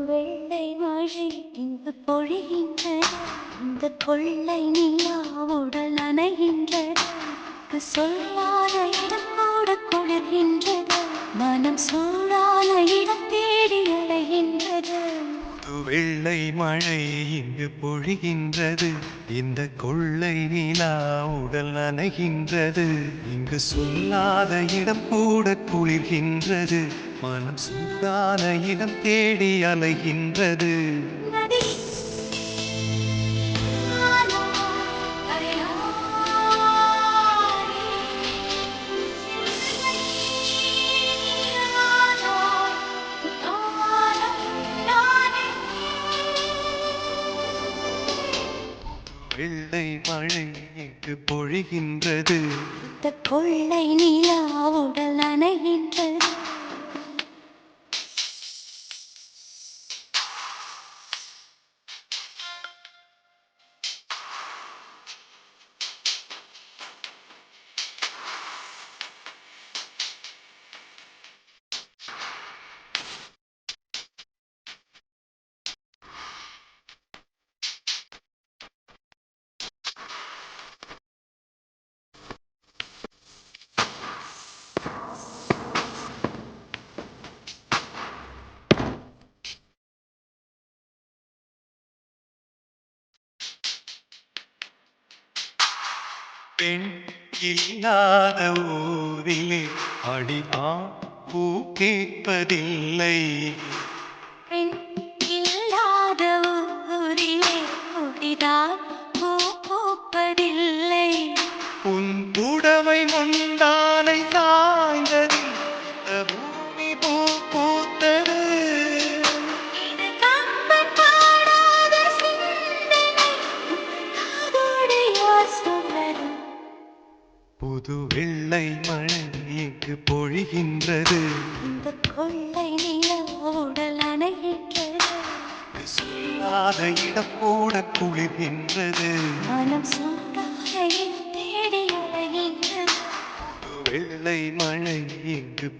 வெள்ளை மழை இங்கு பொழிகின்றது, இந்த கொள்ளை நிலா உடல் நனைகின்றது, சொல்லாத இடம் கூட குளிர்கின்றது, மனம் சூடான இடம் தேடி அலைகின்றது. வெள்ளை மழை இங்கு பொழிகின்றது, இந்த கொள்ளை நிலா உடல் நனைகின்றது, இங்கு சொல்லாத இடம் கூட குளிர்கின்றது, மனம் சூடான இடம் தேடி அலைகின்றது. வெள்ளை மழை இங்கு பொழிகின்றது, இந்த கொள்ளை நிலா உடல் நனைகின்றது. பெண் இல்லாத ஊரிலே அடிதான் பூ கேட்பதில்லை. பெண் இல்லாத ஊரிலே கொடிதான் பூ பூப்பதில்லை. உன் புடவை முந்தானை சாய்ந்ததில் இந்த பூமி பூ பூத்தது. இது கம்பன் பாடாத சிந்தனை, காதோடு யார் சொன்னது? புது வெள்ளை மழை இங்கு பொழிகின்றது, இந்த கொள்ளை நிலா உடல் நனைகின்றது, சொல்லாத இடம் கூட குளிர்கின்றது, மனம் சூடான இடம் தேடி அலைகின்றது. வெள்ளை மழை இங்கு